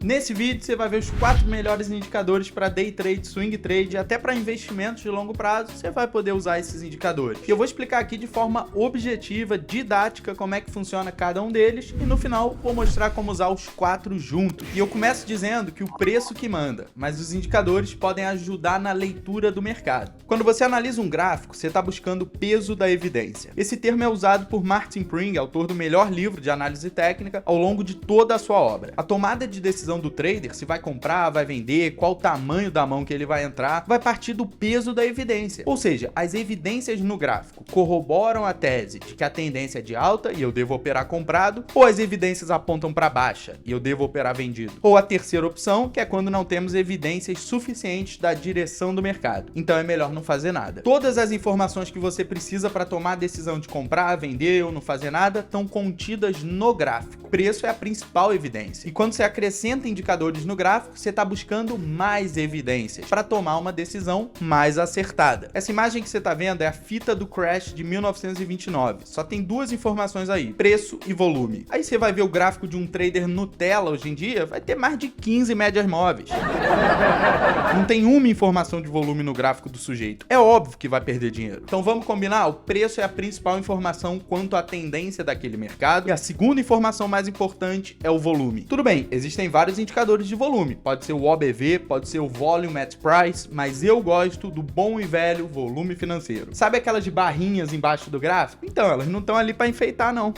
Nesse vídeo você vai ver os 4 melhores indicadores para day trade, swing trade, até para investimentos de longo prazo, você vai poder usar esses indicadores. E eu vou explicar aqui de forma objetiva, didática, como é que funciona cada um deles e no final vou mostrar como usar os 4 juntos. E eu começo dizendo que o preço que manda, mas os indicadores podem ajudar na leitura do mercado. Quando você analisa um gráfico, você está buscando o peso da evidência. Esse termo é usado por Martin Pring, autor do melhor livro de análise técnica, ao longo de toda a sua obra. A tomada de decisão do trader, se vai comprar, vai vender, qual o tamanho da mão que ele vai entrar, vai partir do peso da evidência. Ou seja, as evidências no gráfico corroboram a tese de que a tendência é de alta e eu devo operar comprado, ou as evidências apontam para baixa e eu devo operar vendido. Ou a terceira opção, que é quando não temos evidências suficientes da direção do mercado. Então é melhor não fazer nada. Todas as informações que você precisa para tomar a decisão de comprar, vender ou não fazer nada estão contidas no gráfico. O preço é a principal evidência. E quando você acrescenta indicadores no gráfico, você está buscando mais evidências para tomar uma decisão mais acertada. Essa imagem que você está vendo é a fita do crash de 1929. Só tem 2 informações aí, preço e volume. Aí você vai ver o gráfico de um trader Nutella hoje em dia, vai ter mais de 15 médias móveis. Não tem uma informação de volume no gráfico do sujeito. É óbvio que vai perder dinheiro. Então vamos combinar? O preço é a principal informação quanto à tendência daquele mercado e a segunda informação mais importante é o volume. Tudo bem, existem vários indicadores de volume. Pode ser o OBV, pode ser o Volume at Price, mas eu gosto do bom e velho volume financeiro. Sabe aquelas barrinhas embaixo do gráfico? Então, elas não estão ali para enfeitar, não.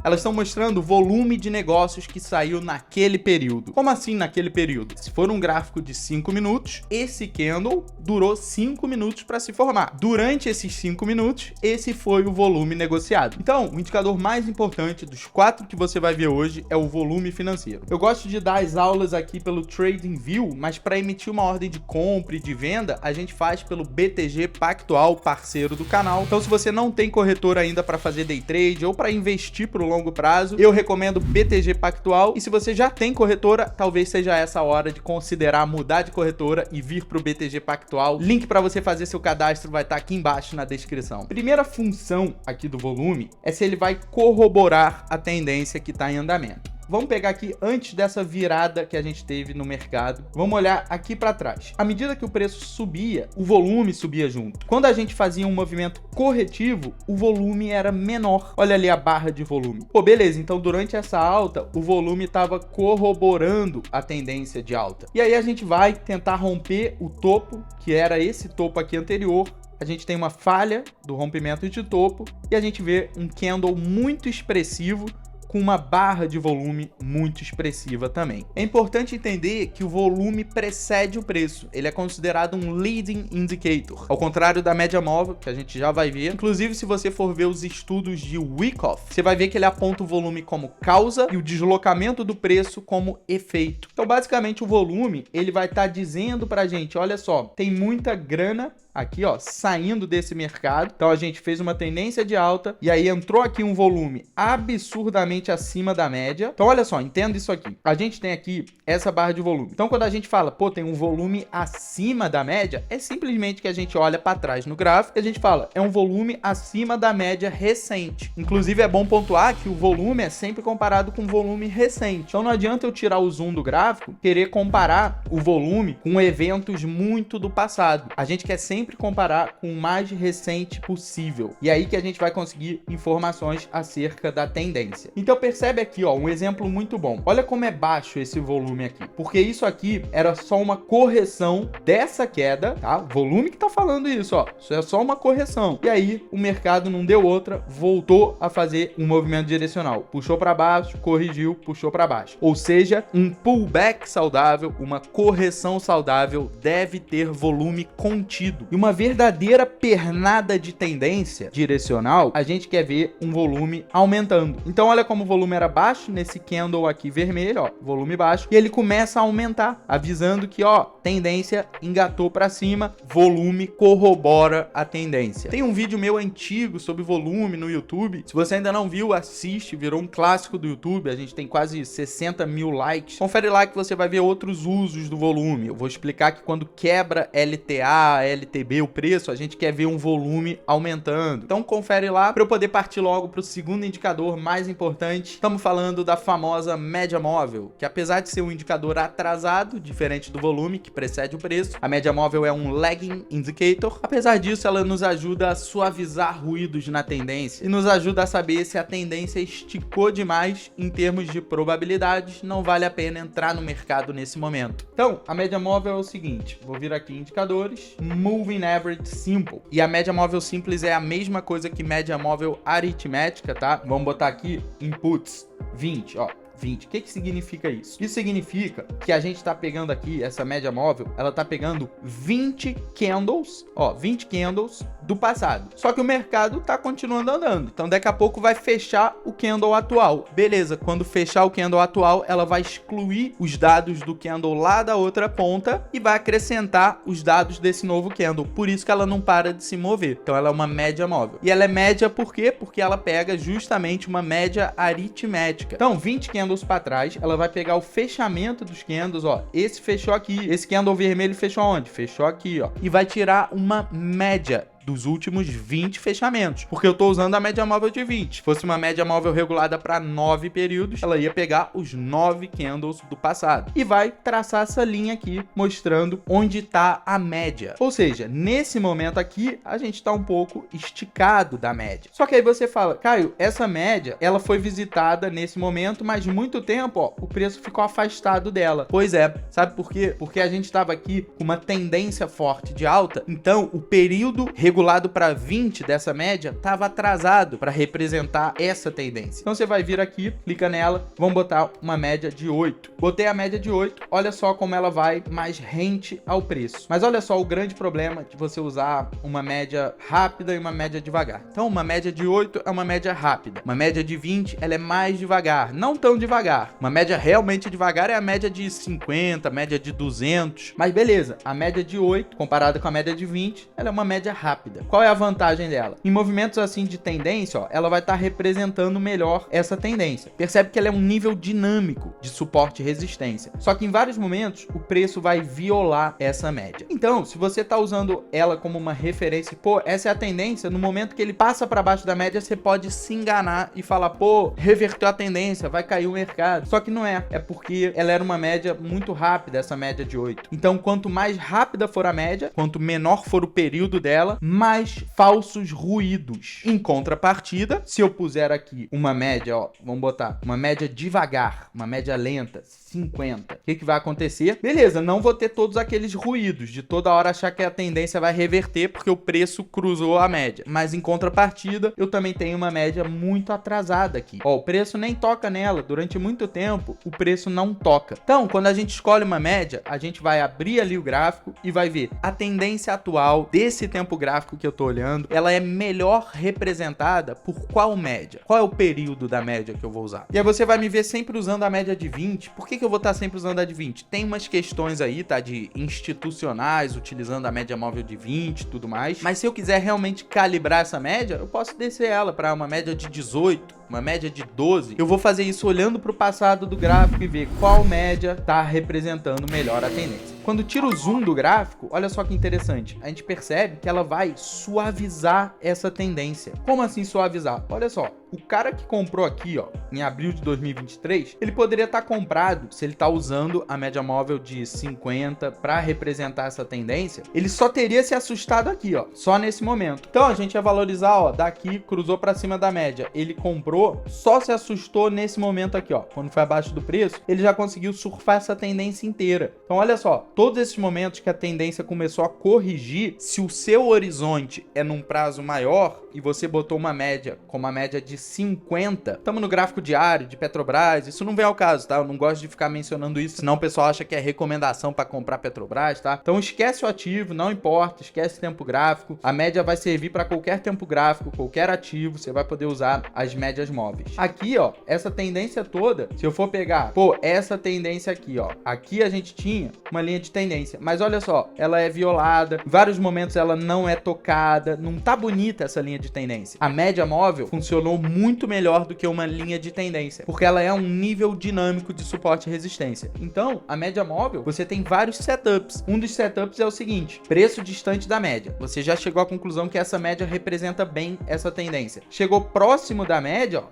Elas estão mostrando o volume de negócios que saiu naquele período. Como assim naquele período? Se for um gráfico de 5 minutos, esse candle durou 5 minutos para se formar. Durante esses 5 minutos, esse foi o volume negociado. Então, o indicador mais importante dos 4 que você vai ver hoje é o volume financeiro. Eu gosto de dar as aulas aqui pelo TradingView, mas para emitir uma ordem de compra e de venda, a gente faz pelo BTG Pactual, parceiro do canal. Então, se você não tem corretora ainda para fazer day trade ou para investir para o longo prazo, eu recomendo BTG Pactual. E se você já tem corretora, talvez seja essa hora de considerar mudar de corretora e vir para o BTG Pactual. Link para você fazer seu cadastro vai estar aqui embaixo na descrição. Primeira função aqui do volume é se ele vai corroborar a tendência que está em andamento. Vamos pegar aqui antes dessa virada que a gente teve no mercado. Vamos olhar aqui para trás. À medida que o preço subia, o volume subia junto. Quando a gente fazia um movimento corretivo, o volume era menor. Olha ali a barra de volume. Pô, beleza. Então, durante essa alta, o volume estava corroborando a tendência de alta. E aí a gente vai tentar romper o topo, que era esse topo aqui anterior. A gente tem uma falha do rompimento de topo e a gente vê um candle muito expressivo com uma barra de volume muito expressiva também. É importante entender que o volume precede o preço. Ele é considerado um leading indicator, ao contrário da média móvel, que a gente já vai ver. Inclusive, se você for ver os estudos de Wyckoff, você vai ver que ele aponta o volume como causa e o deslocamento do preço como efeito. Então, basicamente, o volume, ele vai estar dizendo pra gente, olha só, tem muita grana aqui, ó, saindo desse mercado. Então a gente fez uma tendência de alta e aí entrou aqui um volume absurdamente acima da média. Então olha só, entenda isso aqui. A gente tem aqui essa barra de volume. Então quando a gente fala, pô, tem um volume acima da média, é simplesmente que a gente olha para trás no gráfico e a gente fala, é um volume acima da média recente. Inclusive é bom pontuar que o volume é sempre comparado com o volume recente. Então não adianta eu tirar o zoom do gráfico, querer comparar o volume com eventos muito do passado. A gente quer sempre comparar com o mais recente possível. E aí que a gente vai conseguir informações acerca da tendência. Então percebe aqui, ó, um exemplo muito bom. Olha como é baixo esse volume aqui. Porque isso aqui era só uma correção dessa queda, tá? O volume que tá falando isso, ó. Isso é só uma correção. E aí o mercado não deu outra, voltou a fazer um movimento direcional. Puxou para baixo, corrigiu, puxou para baixo. Ou seja, um pullback saudável, uma correção saudável deve ter volume contido. E uma verdadeira pernada de tendência direcional, a gente quer ver um volume aumentando. Então olha como o volume era baixo nesse candle aqui vermelho, ó, volume baixo, e ele começa a aumentar, avisando que, ó, tendência engatou para cima, volume corrobora a tendência. Tem um vídeo meu antigo sobre volume no YouTube. Se você ainda não viu, assiste, virou um clássico do YouTube. A gente tem quase 60 mil likes. Confere lá que você vai ver outros usos do volume. Eu vou explicar que quando quebra LTA, LT MTB, o preço, a gente quer ver um volume aumentando. Então confere lá para eu poder partir logo para o segundo indicador mais importante. Estamos falando da famosa média móvel, que apesar de ser um indicador atrasado, diferente do volume que precede o preço, a média móvel é um lagging indicator. Apesar disso, ela nos ajuda a suavizar ruídos na tendência e nos ajuda a saber se a tendência esticou demais em termos de probabilidades. Não vale a pena entrar no mercado nesse momento. Então, a média móvel é o seguinte, vou vir aqui em indicadores, Moving Average Simple. E a média móvel simples é a mesma coisa que média móvel aritmética, tá? Vamos botar aqui inputs 20, ó. 20. O que significa isso? Isso significa que a gente tá pegando aqui, essa média móvel, ela tá pegando 20 candles, ó, 20 candles do passado. Só que o mercado tá continuando andando. Então daqui a pouco vai fechar o candle atual. Beleza, quando fechar o candle atual, ela vai excluir os dados do candle lá da outra ponta e vai acrescentar os dados desse novo candle. Por isso que ela não para de se mover. Então ela é uma média móvel. E ela é média por quê? Porque ela pega justamente uma média aritmética. Então 20 candles para trás, ela vai pegar o fechamento dos candles, ó, esse fechou aqui, esse candle vermelho fechou onde? Fechou aqui, ó, e vai tirar uma média dos últimos 20 fechamentos, porque eu tô usando a média móvel de 20. Se fosse uma média móvel regulada para 9 períodos, ela ia pegar os 9 candles do passado e vai traçar essa linha aqui, mostrando onde tá a média. Ou seja, nesse momento aqui, a gente tá um pouco esticado da média. Só que aí você fala, Caio, essa média, ela foi visitada nesse momento, mas muito tempo, ó, o preço ficou afastado dela. Pois é, sabe por quê? Porque a gente tava aqui com uma tendência forte de alta, então o período regulado para 20 dessa média estava atrasado para representar essa tendência. Então você vai vir aqui, clica nela, vamos botar uma média de 8. Botei a média de 8, olha só como ela vai mais rente ao preço. Mas olha só o grande problema de você usar uma média rápida e uma média devagar. Então uma média de 8 é uma média rápida. Uma média de 20, ela é mais devagar, não tão devagar. Uma média realmente devagar é a média de 50, média de 200. Mas beleza, a média de 8 comparada com a média de 20, ela é uma média rápida. Qual é a vantagem dela? Em movimentos assim de tendência, ó, ela vai estar representando melhor essa tendência. Percebe que ela é um nível dinâmico de suporte e resistência. Só que em vários momentos o preço vai violar essa média. Então, se você está usando ela como uma referência, pô, essa é a tendência, no momento que ele passa para baixo da média, você pode se enganar e falar, pô, reverteu a tendência, vai cair o mercado. Só que não é. É porque ela era uma média muito rápida, essa média de 8. Então, quanto mais rápida for a média, quanto menor for o período dela, mais falsos ruídos. Em contrapartida, se eu puser aqui uma média, ó, vamos botar uma média devagar, uma média lenta, 50. O que vai acontecer? Beleza, não vou ter todos aqueles ruídos de toda hora achar que a tendência vai reverter porque o preço cruzou a média. Mas em contrapartida, eu também tenho uma média muito atrasada aqui. Ó, o preço nem toca nela. Durante muito tempo, o preço não toca. Então, quando a gente escolhe uma média, a gente vai abrir ali o gráfico e vai ver a tendência atual desse tempo gráfico que eu tô olhando, ela é melhor representada por qual média? Qual é o período da média que eu vou usar? E aí você vai me ver sempre usando a média de 20. Por que eu vou estar sempre usando a de 20? Tem umas questões aí, tá? De institucionais, utilizando a média móvel de 20 e tudo mais. Mas se eu quiser realmente calibrar essa média, eu posso descer ela para uma média de 18, uma média de 12. Eu vou fazer isso olhando para o passado do gráfico e ver qual média está representando melhor a tendência. Quando tira o zoom do gráfico, olha só que interessante, a gente percebe que ela vai suavizar essa tendência. Como assim suavizar? Olha só, o cara que comprou aqui, ó, em abril de 2023, ele poderia estar comprado, se ele está usando a média móvel de 50 para representar essa tendência, ele só teria se assustado aqui, ó, só nesse momento. Então a gente ia valorizar, ó, daqui cruzou para cima da média, ele comprou, só se assustou nesse momento aqui, ó, quando foi abaixo do preço, ele já conseguiu surfar essa tendência inteira. Então olha só, todos esses momentos que a tendência começou a corrigir, se o seu horizonte é num prazo maior e você botou uma média, como a média de 50, estamos no gráfico diário de Petrobras, isso não vem ao caso, tá? Eu não gosto de ficar mencionando isso, senão o pessoal acha que é recomendação para comprar Petrobras, tá? Então esquece o ativo, não importa, esquece o tempo gráfico, a média vai servir para qualquer tempo gráfico, qualquer ativo, você vai poder usar as médias móveis. Aqui, ó, essa tendência toda, se eu for pegar, pô, essa tendência aqui, ó, aqui a gente tinha uma linha de tendência, mas olha só, ela é violada, em vários momentos ela não é tocada, não tá bonita essa linha de de tendência. A média móvel funcionou muito melhor do que uma linha de tendência, porque ela é um nível dinâmico de suporte e resistência. Então, a média móvel, você tem vários setups. Um dos setups é o seguinte: preço distante da média. Você já chegou à conclusão que essa média representa bem essa tendência. Chegou próximo da média,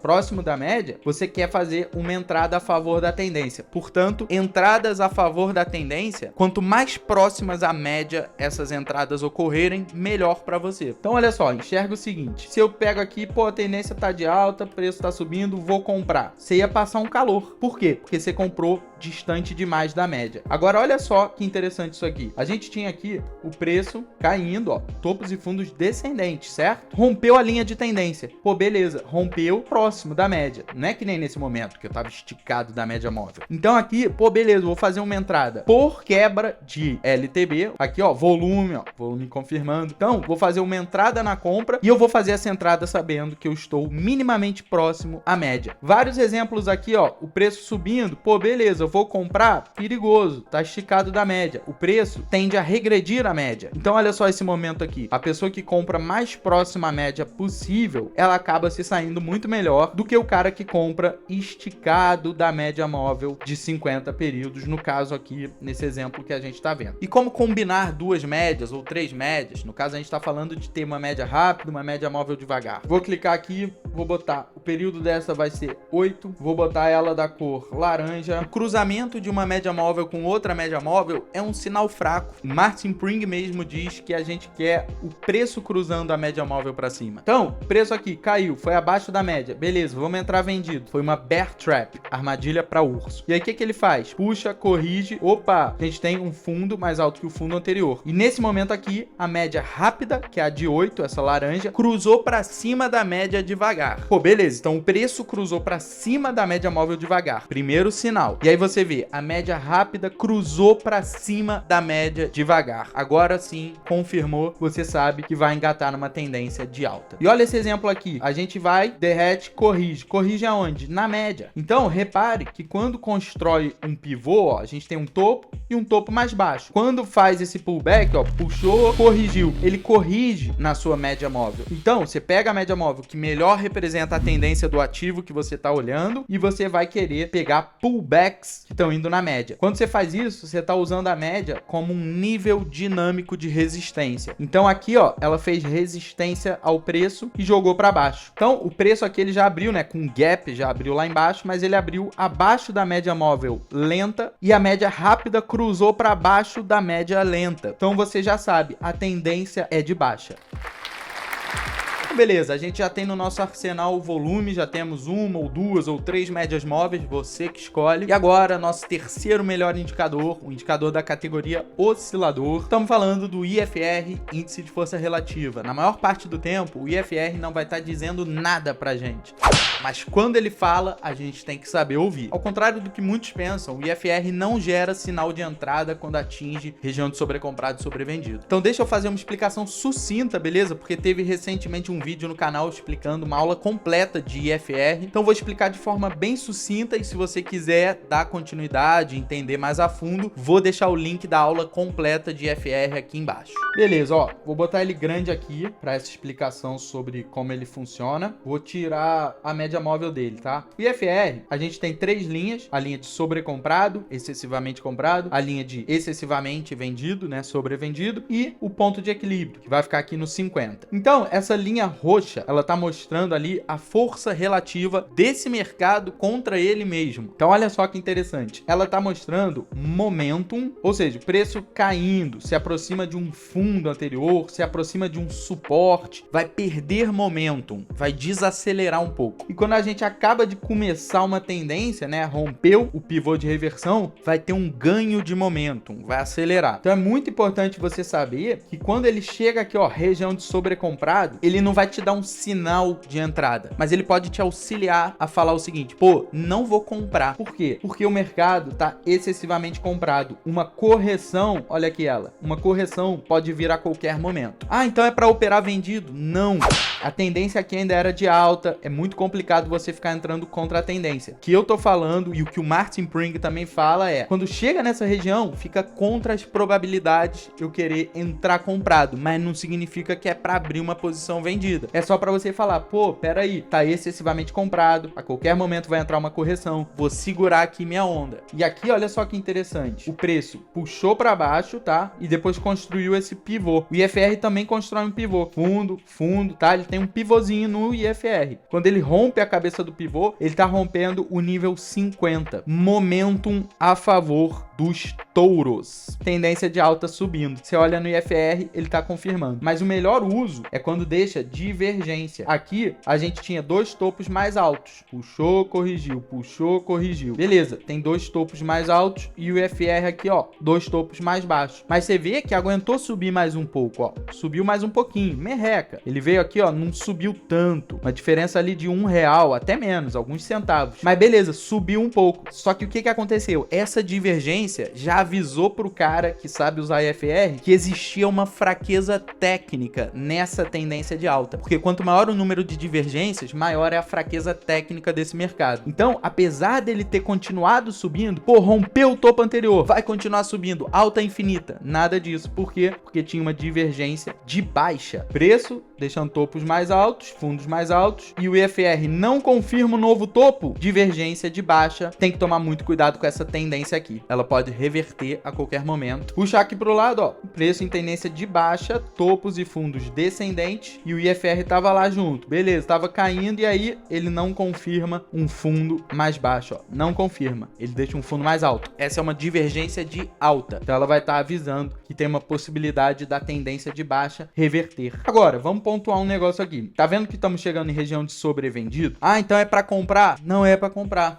você quer fazer uma entrada a favor da tendência. Portanto, entradas a favor da tendência, quanto mais próximas à média essas entradas ocorrerem, melhor para você. Então, olha só, enxerga o seguinte: se eu pego aqui, pô, a tendência tá de alta, preço tá subindo, vou comprar. Você ia passar um calor. Por quê? Porque você comprou distante demais da média. Agora, olha só que interessante isso aqui. A gente tinha aqui o preço caindo, ó, topos e fundos descendentes, certo? Rompeu a linha de tendência. Pô, beleza, rompeu próximo da média. Não é que nem nesse momento, que eu tava esticado da média móvel. Então aqui, pô, beleza, vou fazer uma entrada por quebra de LTB. Aqui, ó, volume confirmando. Então, vou fazer uma entrada na compra e eu vou fazer essa entrada sabendo que eu estou minimamente próximo à média. Vários exemplos aqui, ó, o preço subindo, pô, beleza, eu vou comprar, perigoso, tá esticado da média. O preço tende a regredir a média. Então, olha só esse momento aqui. A pessoa que compra mais próxima à média possível, ela acaba se saindo muito melhor do que o cara que compra esticado da média móvel de 50 períodos, no caso aqui, nesse exemplo que a gente tá vendo. E como combinar duas médias ou três médias? No caso, a gente tá falando de ter uma média rápida, uma média móvel devagar. Vou clicar aqui, vou botar o período dessa vai ser 8, vou botar ela da cor laranja. O cruzamento de uma média móvel com outra média móvel é um sinal fraco. O Martin Pring mesmo diz que a gente quer o preço cruzando a média móvel para cima. Então, o preço aqui caiu, foi abaixo da média. Beleza, vamos entrar vendido. Foi uma bear trap, armadilha para urso. E aí o que ele faz? Puxa, corrige. Opa, a gente tem um fundo mais alto que o fundo anterior. E nesse momento aqui, a média rápida, que é a de 8, essa laranja, cruzou para cima da média devagar. Pô, beleza, então o preço cruzou para cima da média móvel devagar. Primeiro sinal. E aí você vê, a média rápida cruzou para cima da média devagar. Agora sim, confirmou, você sabe que vai engatar numa tendência de alta. E olha esse exemplo aqui. A gente vai, derrete, corrige. Corrige aonde? Na média. Então, repare que quando constrói um pivô, ó, a gente tem um topo e um topo mais baixo. Quando faz esse pullback, ó, puxou, corrigiu. Ele corrige na sua média móvel. Então, você pega a média móvel que melhor representa a tendência do ativo que você está olhando e você vai querer pegar pullbacks que estão indo na média. Quando você faz isso, você está usando a média como um nível dinâmico de resistência. Então aqui, ó, ela fez resistência ao preço e jogou para baixo. Então o preço aqui ele já abriu, né, com gap, já abriu lá embaixo, mas ele abriu abaixo da média móvel lenta e a média rápida cruzou para baixo da média lenta. Então você já sabe, a tendência é de baixa. Beleza, a gente já tem no nosso arsenal o volume, já temos uma ou duas ou três médias móveis, você que escolhe. E agora, nosso terceiro melhor indicador, o indicador da categoria oscilador. Estamos falando do IFR, Índice de Força Relativa. Na maior parte do tempo, o IFR não vai estar dizendo nada pra gente. Mas quando ele fala, a gente tem que saber ouvir. Ao contrário do que muitos pensam, o IFR não gera sinal de entrada quando atinge região de sobrecomprado e sobrevendido. Então deixa eu fazer uma explicação sucinta, beleza? Porque teve recentemente um vídeo no canal explicando uma aula completa de IFR. Então vou explicar de forma bem sucinta e se você quiser dar continuidade, entender mais a fundo, vou deixar o link da aula completa de IFR aqui embaixo. Beleza, ó, vou botar ele grande aqui para essa explicação sobre como ele funciona. Vou tirar a média móvel dele, tá? O IFR, a gente tem três linhas, a linha de sobrecomprado, excessivamente comprado, a linha de excessivamente vendido, né, sobrevendido, e o ponto de equilíbrio, que vai ficar aqui no 50. Então, essa linha roxa, ela tá mostrando ali a força relativa desse mercado contra ele mesmo. Então, olha só que interessante. Ela tá mostrando momentum, ou seja, o preço caindo, se aproxima de um fundo anterior, se aproxima de um suporte, vai perder momentum, vai desacelerar um pouco. E quando a gente acaba de começar uma tendência, né, rompeu o pivô de reversão, vai ter um ganho de momentum, vai acelerar. Então é muito importante você saber que quando ele chega aqui, ó, região de sobrecomprado, ele não vai te dar um sinal de entrada, mas ele pode te auxiliar a falar o seguinte: pô, não vou comprar. Por quê? Porque o mercado tá excessivamente comprado. Uma correção, olha aqui ela, uma correção pode vir a qualquer momento. Ah, então é para operar vendido? Não. A tendência aqui ainda era de alta, é muito complicado você ficar entrando contra a tendência. O que eu tô falando e o que o Martin Pring também fala é, quando chega nessa região, fica contra as probabilidades eu querer entrar comprado, mas não significa que é para abrir uma posição vendida. vendida. É só para você falar, pô, peraí, tá excessivamente comprado, a qualquer momento vai entrar uma correção, vou segurar aqui minha onda. E aqui, olha só que interessante, o preço puxou para baixo, tá? E depois construiu esse pivô. O IFR também constrói um pivô, fundo, tá? Ele tem um pivôzinho no IFR. Quando ele rompe a cabeça do pivô, ele tá rompendo o nível 50. Momentum a favor dos touros. Tendência de alta subindo. Você olha no IFR, ele tá confirmando. Mas o melhor uso é quando deixa divergência. Aqui, a gente tinha dois topos mais altos. Puxou, corrigiu. Beleza, tem dois topos mais altos e o IFR aqui, ó, dois topos mais baixos. Mas você vê que aguentou subir mais um pouco, ó. Subiu mais um pouquinho, merreca. Ele veio aqui, ó, não subiu tanto. Uma diferença ali de R$1, até menos, alguns centavos. Mas beleza, subiu um pouco. Só que o que aconteceu? Essa divergência já avisou pro cara que sabe usar IFR que existia uma fraqueza técnica nessa tendência de alta. Porque quanto maior o número de divergências, maior é a fraqueza técnica desse mercado. Então, apesar dele ter continuado subindo, pô, rompeu o topo anterior, vai continuar subindo, alta infinita. Nada disso. Por quê? Porque tinha uma divergência de baixa. Preço deixando topos mais altos, fundos mais altos, e o IFR não confirma o novo topo, divergência de baixa. Tem que tomar muito cuidado com essa tendência aqui. Ela pode reverter a qualquer momento. Puxar aqui pro lado, ó, preço em tendência de baixa, topos e fundos descendentes, e o IFR tava lá junto. Beleza, tava caindo e aí ele não confirma um fundo mais baixo, ó. Não confirma. Ele deixa um fundo mais alto. Essa é uma divergência de alta. Então ela vai estar avisando que tem uma possibilidade da tendência de baixa reverter. Agora, vamos pontuar um negócio aqui. Tá vendo que estamos chegando em região de sobrevendido? Ah, então é para comprar? Não é para comprar.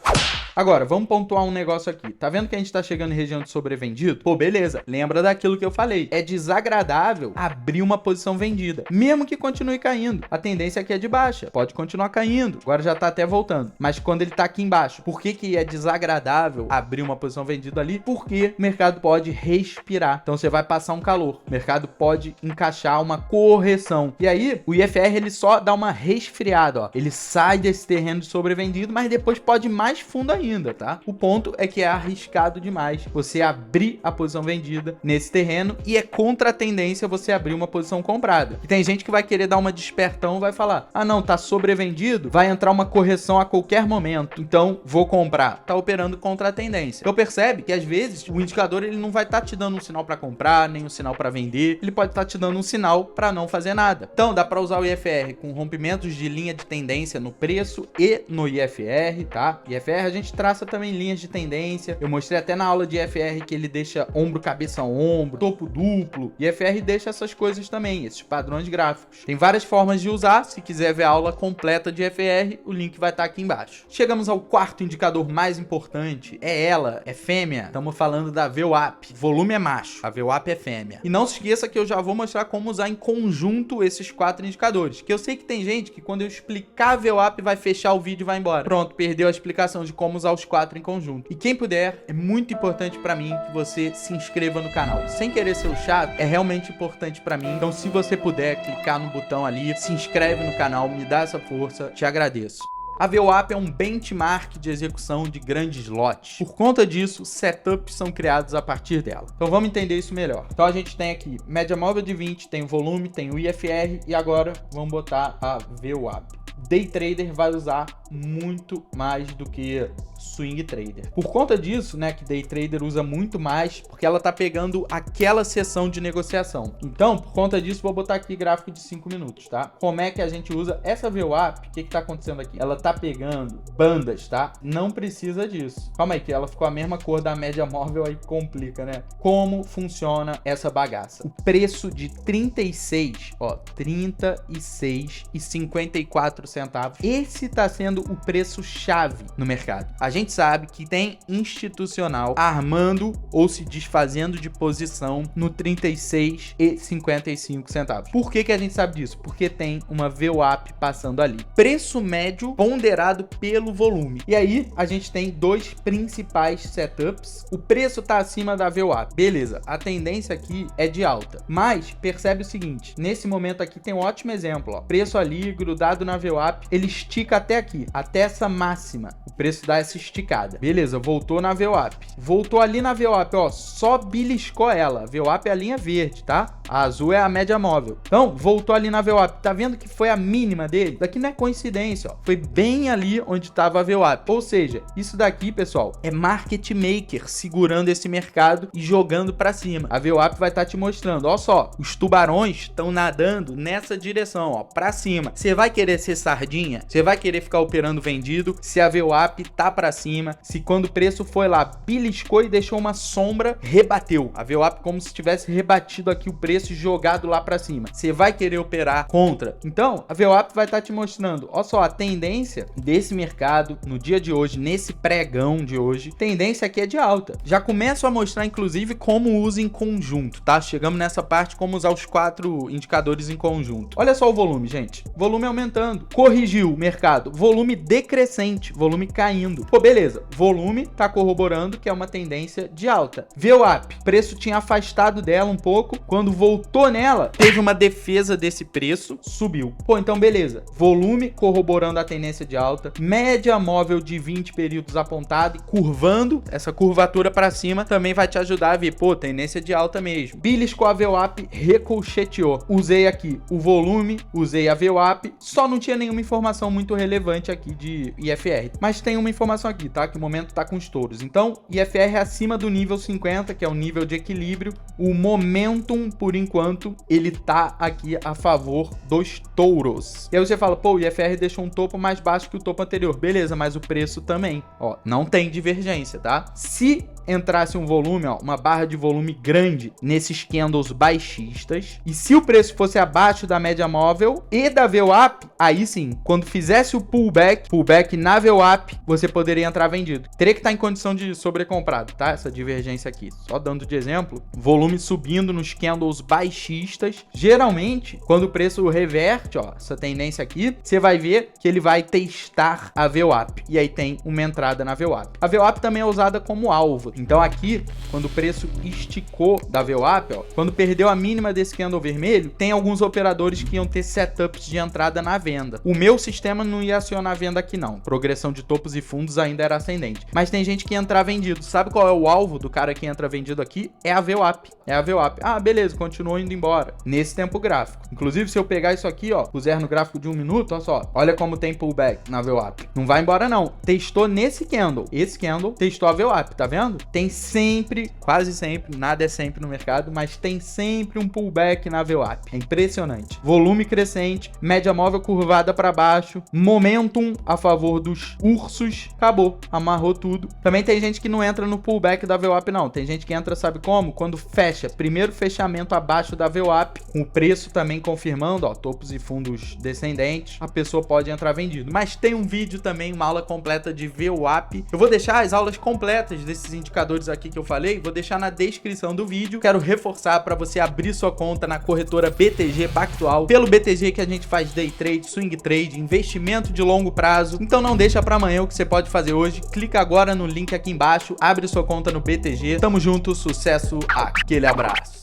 Agora, vamos pontuar um negócio aqui. Tá vendo que a gente tá chegando em região de sobrevendido? Pô, beleza. Lembra daquilo que eu falei. É desagradável abrir uma posição vendida, mesmo que continue caindo. A tendência aqui é de baixa. Pode continuar caindo. Agora já tá até voltando. Mas quando ele tá aqui embaixo, por que é desagradável abrir uma posição vendida ali? Porque o mercado pode respirar. Então você vai passar um calor. O mercado pode encaixar uma correção. E aí, o IFR ele só dá uma resfriada, ó. Ele sai desse terreno de sobrevendido, mas depois pode ir mais fundo ainda, tá? O ponto é que é arriscado demais você abrir a posição vendida nesse terreno e é contra a tendência você abrir uma posição comprada. E tem gente que vai querer dar uma despertão, vai falar, ah não, tá sobrevendido, vai entrar uma correção a qualquer momento, então vou comprar. Tá operando contra a tendência. Então percebe que às vezes o indicador ele não vai estar te dando um sinal para comprar, nem um sinal para vender, ele pode estar te dando um sinal para não fazer nada. Então dá para usar o IFR com rompimentos de linha de tendência no preço e no IFR, tá? IFR a gente traça também linhas de tendência. Eu mostrei até na aula de IFR que ele deixa ombro, cabeça, ombro, topo duplo. IFR deixa essas coisas também, esses padrões gráficos. Tem várias formas de usar. Se quiser ver a aula completa de IFR, o link vai estar aqui embaixo. Chegamos ao quarto indicador mais importante. É ela, é fêmea. Estamos falando da VWAP. Volume é macho, a VWAP é fêmea. E não se esqueça que eu já vou mostrar como usar em conjunto esses quatro indicadores. Que eu sei que tem gente que quando eu explicar a VWAP vai fechar o vídeo e vai embora. Pronto, perdeu a explicação de como usar os quatro em conjunto. E quem puder, é muito importante para mim que você se inscreva no canal. Sem querer ser o chato, é realmente importante para mim. Então, se você puder clicar no botão ali, se inscreve no canal, me dá essa força, te agradeço. A VWAP é um benchmark de execução de grandes lotes. Por conta disso, setups são criados a partir dela. Então vamos entender isso melhor. Então a gente tem aqui média móvel de 20, tem o volume, tem o IFR e agora vamos botar a VWAP. Day trader vai usar muito mais do que swing trader. Por conta disso, né, que day trader usa muito mais, porque ela tá pegando aquela sessão de negociação. Então, por conta disso, vou botar aqui gráfico de 5 minutos, tá? Como é que a gente usa essa VWAP? O que tá acontecendo aqui? Ela tá pegando bandas, tá? Não precisa disso. Calma aí, que ela ficou a mesma cor da média móvel, aí complica, né? Como funciona essa bagaça? O preço de 36, ó, 36,54 centavos. Esse tá sendo o preço chave no mercado. A gente sabe que tem institucional armando ou se desfazendo de posição no 36,55 centavos. Por que a gente sabe disso? Porque tem uma VWAP passando ali. Preço médio ponderado pelo volume. E aí a gente tem dois principais setups. O preço tá acima da VWAP. Beleza, a tendência aqui é de alta. Mas percebe o seguinte, nesse momento aqui tem um ótimo exemplo, ó. Preço ali grudado na VWAP, ele estica até aqui, até essa máxima. O preço dá essa esticada. Beleza, voltou na VWAP. Voltou ali na VWAP, ó, só beliscou ela. A VWAP é a linha verde, tá? A azul é a média móvel. Então, voltou ali na VWAP. Tá vendo que foi a mínima dele? Isso daqui não é coincidência, ó. Foi bem ali onde estava a VWAP. Ou seja, isso daqui, pessoal, é market maker segurando esse mercado e jogando para cima. A VWAP vai estar te mostrando, ó só, os tubarões estão nadando nessa direção, ó, para cima. Você vai querer ser sardinha? Você vai querer ficar operando vendido se a VWAP tá para cima, se quando o preço foi lá, beliscou e deixou uma sombra, rebateu. A VWAP como se tivesse rebatido aqui o preço e jogado lá para cima. Você vai querer operar contra. Então, a VWAP vai estar te mostrando, ó só, a tendência desse mercado no dia de hoje, nesse pregão de hoje, tendência aqui é de alta. Já começo a mostrar, inclusive, como usa em conjunto, tá? Chegamos nessa parte, como usar os 4 indicadores em conjunto. Olha só o volume, gente. Volume aumentando. Corrigiu o mercado. Volume decrescente. Volume caindo. Pô, beleza. Volume tá corroborando que é uma tendência de alta. VWAP. Preço tinha afastado dela um pouco. Quando voltou nela, teve uma defesa desse preço. Subiu. Pô, então beleza. Volume corroborando a tendência de alta. Média móvel de 20 períodos apontada e curvando. Essa curvatura para cima também vai te ajudar a ver, pô, tendência de alta mesmo. Beliscou a VWAP, recolcheteou. Usei aqui o volume, usei a VWAP, só não tinha nenhuma informação muito relevante aqui de IFR. Mas tem uma informação aqui, tá? Que o momento tá com os touros. Então, IFR é acima do nível 50, que é o nível de equilíbrio. O momentum, por enquanto, ele tá aqui a favor dos touros. E aí você fala, pô, o IFR deixou um topo mais baixo que o topo anterior. Beleza, mas o preço também. Ó, não tem divergência, tá? Se entrasse um volume, ó, uma barra de volume grande nesses candles baixistas, e se o preço fosse abaixo da média móvel e da VWAP, aí sim, quando fizesse o pullback na VWAP, você poderia entrar vendido. Teria que estar em condição de sobrecomprado, tá? Essa divergência aqui. Só dando de exemplo, volume subindo nos candles baixistas. Geralmente, quando o preço reverte, ó, essa tendência aqui, você vai ver que ele vai testar a VWAP. E aí tem uma entrada na VWAP. A VWAP também é usada como alvo. Então aqui, quando o preço esticou da VWAP, ó, quando perdeu a mínima desse candle vermelho, tem alguns operadores que iam ter setups de entrada na venda. O meu sistema não ia acionar a venda aqui não. Progressão de topos e fundos ainda era ascendente. Mas tem gente que ia entrar vendido. Sabe qual é o alvo do cara que entra vendido aqui? É a VWAP. É a VWAP. Ah, beleza, continuou indo embora. Nesse tempo gráfico. Inclusive, se eu pegar isso aqui, ó, puser no gráfico de 1 minuto, olha só. Olha como tem pullback na VWAP. Não vai embora não. Testou nesse candle. Esse candle testou a VWAP, tá vendo? Tem sempre, quase sempre, nada é sempre no mercado, mas tem sempre um pullback na VWAP. É impressionante. Volume crescente, média móvel curvada para baixo, momentum a favor dos ursos. Acabou, amarrou tudo. Também tem gente que não entra no pullback da VWAP não. Tem gente que entra, sabe como? Quando fecha, primeiro fechamento abaixo da VWAP, com o preço também confirmando, ó, topos e fundos descendentes, a pessoa pode entrar vendido. Mas tem um vídeo também, uma aula completa de VWAP. Eu vou deixar as aulas completas desses indicadores aqui que eu falei, vou deixar na descrição do vídeo. Quero reforçar para você abrir sua conta na corretora BTG Pactual. Pelo BTG que a gente faz day trade, swing trade, investimento de longo prazo. Então não deixa para amanhã o que você pode fazer hoje. Clica agora no link aqui embaixo, abre sua conta no BTG. Tamo junto, sucesso, aquele abraço.